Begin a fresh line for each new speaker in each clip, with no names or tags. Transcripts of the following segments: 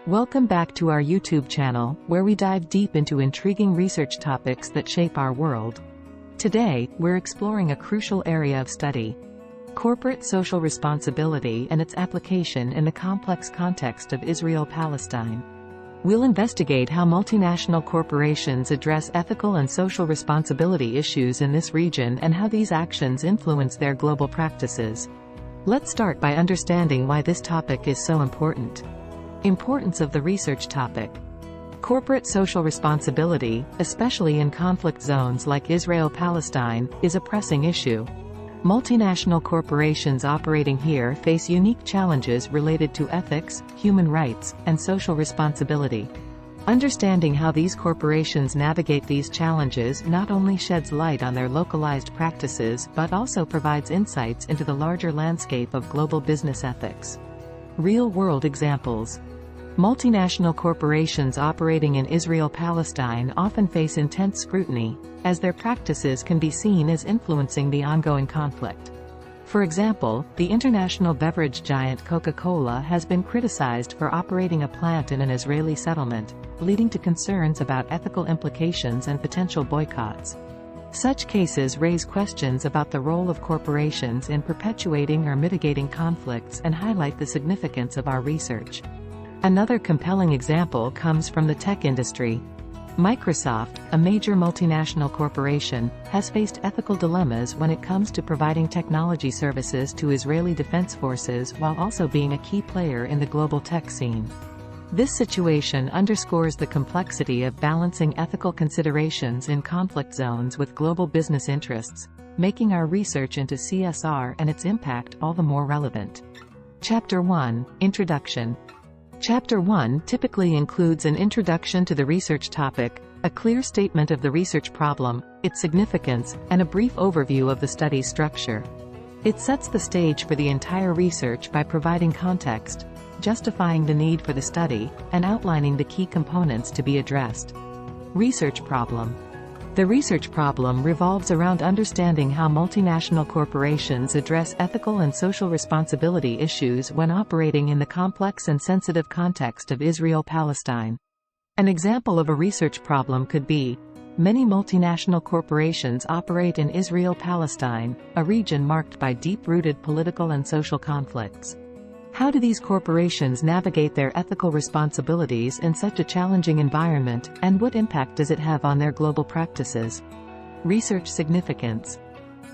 Welcome back to our YouTube channel, where we dive deep into intriguing research topics that shape our world. Today, we're exploring a crucial area of study: corporate social responsibility and its application in the complex context of Israel-Palestine. We'll investigate how multinational corporations address ethical and social responsibility issues in this region and how these actions influence their global practices. Let's start by understanding why this topic is so important. Importance of the research topic. Corporate social responsibility, especially in conflict zones like Israel-Palestine, is a pressing issue. Multinational corporations operating here face unique challenges related to ethics, human rights, and social responsibility. Understanding how these corporations navigate these challenges not only sheds light on their localized practices but also provides insights into the larger landscape of global business ethics. Real-world examples. Multinational corporations operating in Israel-Palestine often face intense scrutiny, as their practices can be seen as influencing the ongoing conflict. For example, the international beverage giant Coca-Cola has been criticized for operating a plant in an Israeli settlement, leading to concerns about ethical implications and potential boycotts. Such cases raise questions about the role of corporations in perpetuating or mitigating conflicts and highlight the significance of our research. Another compelling example comes from the tech industry. Microsoft, a major multinational corporation, has faced ethical dilemmas when it comes to providing technology services to Israeli defense forces while also being a key player in the global tech scene. This situation underscores the complexity of balancing ethical considerations in conflict zones with global business interests, making our research into CSR and its impact all the more relevant. Chapter 1, Introduction. Chapter 1 typically includes an introduction to the research topic, a clear statement of the research problem, its significance, and a brief overview of the study's structure. It sets the stage for the entire research by providing context, justifying the need for the study, and outlining the key components to be addressed. Research problem. The research problem revolves around understanding how multinational corporations address ethical and social responsibility issues when operating in the complex and sensitive context of Israel-Palestine. An example of a research problem could be: many multinational corporations operate in Israel-Palestine, a region marked by deep-rooted political and social conflicts. How do these corporations navigate their ethical responsibilities in such a challenging environment, and what impact does it have on their global practices? Research significance.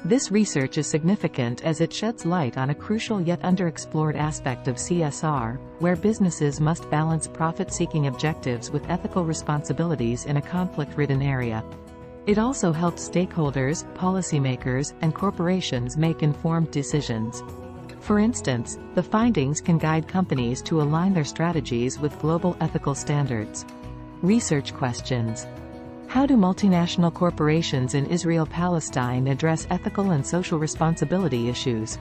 This research is significant as it sheds light on a crucial yet underexplored aspect of CSR, where businesses must balance profit-seeking objectives with ethical responsibilities in a conflict-ridden area. It also helps stakeholders, policymakers, and corporations make informed decisions. For instance, the findings can guide companies to align their strategies with global ethical standards. Research questions. How do multinational corporations in Israel-Palestine address ethical and social responsibility issues?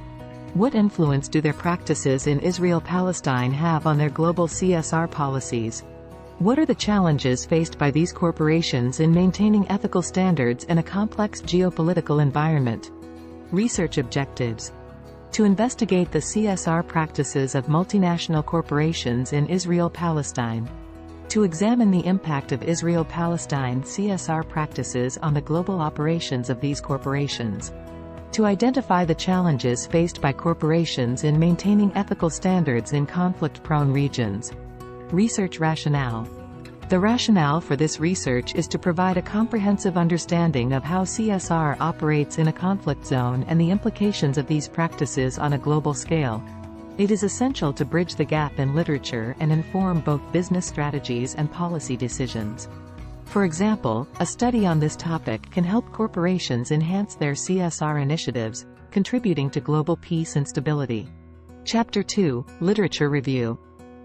What influence do their practices in Israel-Palestine have on their global CSR policies? What are the challenges faced by these corporations in maintaining ethical standards in a complex geopolitical environment? Research objectives. To investigate the CSR practices of multinational corporations in Israel-Palestine. To examine the impact of Israel-Palestine CSR practices on the global operations of these corporations. To identify the challenges faced by corporations in maintaining ethical standards in conflict-prone regions. Research rationale. The rationale for this research is to provide a comprehensive understanding of how CSR operates in a conflict zone and the implications of these practices on a global scale. It is essential to bridge the gap in literature and inform both business strategies and policy decisions. For example, a study on this topic can help corporations enhance their CSR initiatives, contributing to global peace and stability. Chapter 2, Literature Review.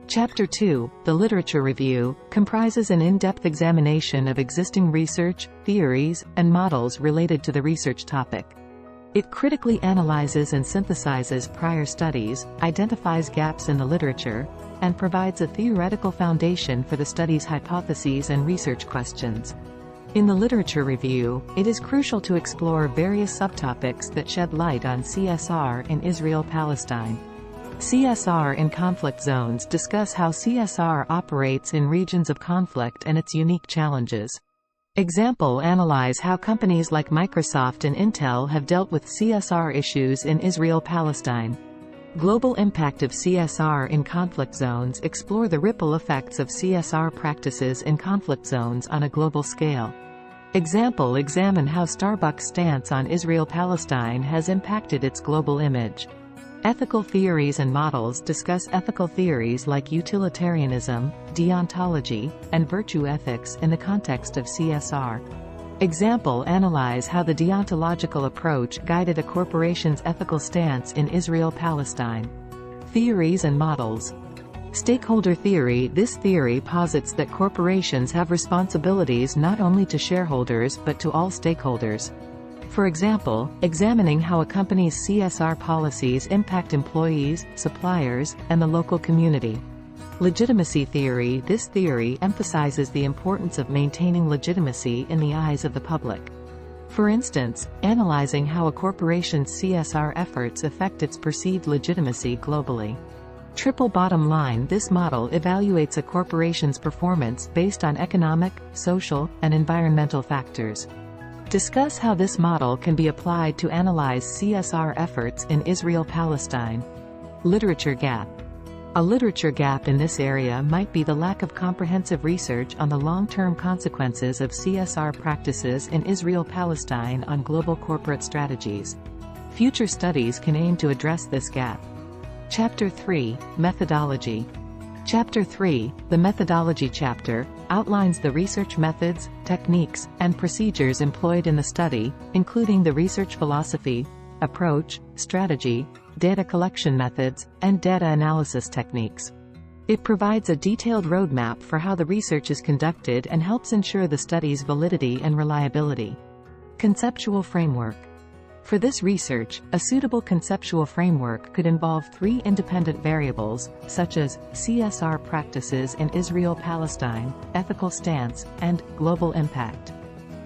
Chapter 2, the Literature Review, comprises an in-depth examination of existing research, theories, and models related to the research topic. It critically analyzes and synthesizes prior studies, identifies gaps in the literature, and provides a theoretical foundation for the study's hypotheses and research questions. In the literature review, it is crucial to explore various subtopics that shed light on CSR in Israel-Palestine. CSR in conflict zones. Discuss how CSR operates in regions of conflict and its unique challenges. Example: analyze how companies like Microsoft and Intel have dealt with CSR issues in Israel-Palestine. Global impact of CSR in conflict zones. Explore the ripple effects of CSR practices in conflict zones on a global scale. Example: examine how Starbucks' stance on Israel-Palestine has impacted its global image. Ethical theories and models. Discuss ethical theories like utilitarianism, deontology, and virtue ethics in the context of CSR. Example: analyze how the deontological approach guided a corporation's ethical stance in Israel-Palestine. Theories and models. Stakeholder theory. This theory posits that corporations have responsibilities not only to shareholders but to all stakeholders. For example, examining how a company's CSR policies impact employees, suppliers, and the local community. Legitimacy theory. This theory emphasizes the importance of maintaining legitimacy in the eyes of the public. For instance, analyzing how a corporation's CSR efforts affect its perceived legitimacy globally. Triple bottom line. This model evaluates a corporation's performance based on economic, social, and environmental factors. Discuss how this model can be applied to analyze CSR efforts in Israel-Palestine. Literature gap. A literature gap in this area might be the lack of comprehensive research on the long-term consequences of CSR practices in Israel-Palestine on global corporate strategies. Future studies can aim to address this gap. Chapter 3, Methodology. Chapter 3, the Methodology chapter, outlines the research methods, techniques, and procedures employed in the study, including the research philosophy, approach, strategy, data collection methods, and data analysis techniques. It provides a detailed roadmap for how the research is conducted and helps ensure the study's validity and reliability. Conceptual framework. For this research, a suitable conceptual framework could involve 3 independent variables, such as CSR practices in Israel-Palestine, ethical stance, and global impact.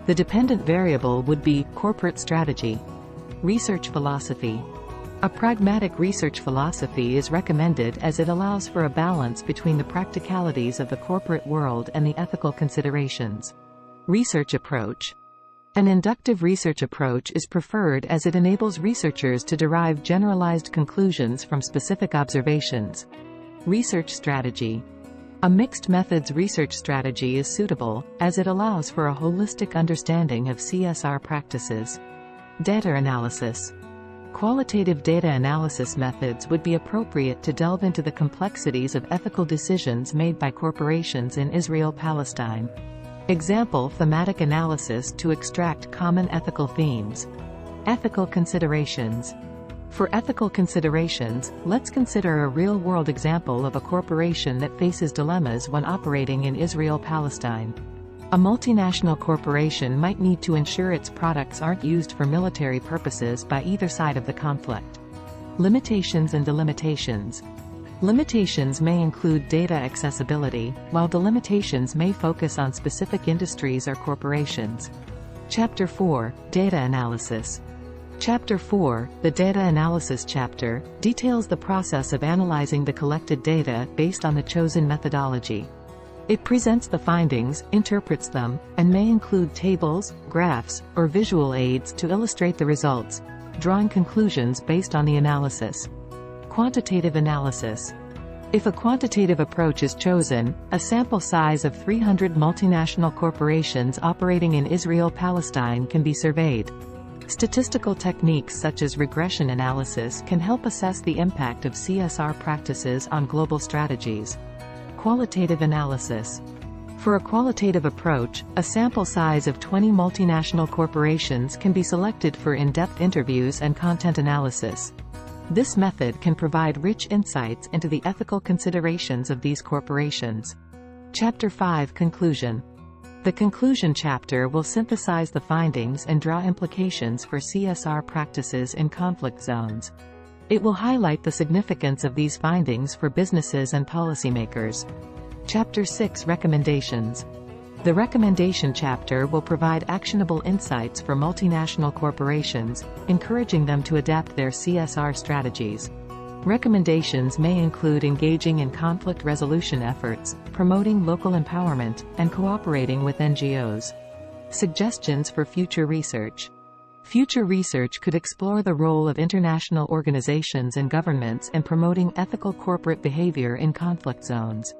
The dependent variable would be corporate strategy. Research philosophy. A pragmatic research philosophy is recommended as it allows for a balance between the practicalities of the corporate world and the ethical considerations. Research approach. An inductive research approach is preferred as it enables researchers to derive generalized conclusions from specific observations. Research strategy. A mixed methods research strategy is suitable, as it allows for a holistic understanding of CSR practices. Data analysis. Qualitative data analysis methods would be appropriate to delve into the complexities of ethical decisions made by corporations in Israel-Palestine. Example: thematic analysis to extract common ethical themes. Ethical considerations. For ethical considerations, let's consider a real-world example of a corporation that faces dilemmas when operating in Israel-Palestine. A multinational corporation might need to ensure its products aren't used for military purposes by either side of the conflict. Limitations and delimitations. Limitations may include data accessibility, while delimitations may focus on specific industries or corporations. Chapter 4, Data Analysis. Chapter 4, the Data Analysis chapter, details the process of analyzing the collected data based on the chosen methodology. It presents the findings, interprets them, and may include tables, graphs, or visual aids to illustrate the results, drawing conclusions based on the analysis. Quantitative analysis. If a quantitative approach is chosen, a sample size of 300 multinational corporations operating in Israel-Palestine can be surveyed. Statistical techniques such as regression analysis can help assess the impact of CSR practices on global strategies. Qualitative analysis. For a qualitative approach, a sample size of 20 multinational corporations can be selected for in-depth interviews and content analysis. This method can provide rich insights into the ethical considerations of these corporations. Chapter 5, Conclusion. The conclusion chapter will synthesize the findings and draw implications for CSR practices in conflict zones. It will highlight the significance of these findings for businesses and policymakers. Chapter 6, Recommendations. The recommendation chapter will provide actionable insights for multinational corporations, encouraging them to adapt their CSR strategies. Recommendations may include engaging in conflict resolution efforts, promoting local empowerment, and cooperating with NGOs. Suggestions for future research. Future research could explore the role of international organizations and governments in promoting ethical corporate behavior in conflict zones.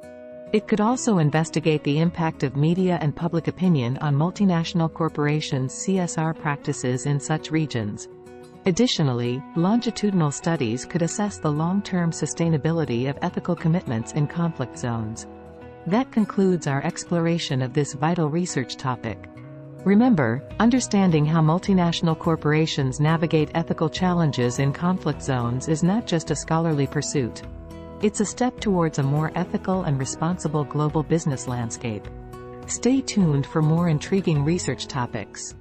It could also investigate the impact of media and public opinion on multinational corporations' CSR practices in such regions. Additionally, longitudinal studies could assess the long-term sustainability of ethical commitments in conflict zones. That concludes our exploration of this vital research topic. Remember, understanding how multinational corporations navigate ethical challenges in conflict zones is not just a scholarly pursuit. It's a step towards a more ethical and responsible global business landscape. Stay tuned for more intriguing research topics.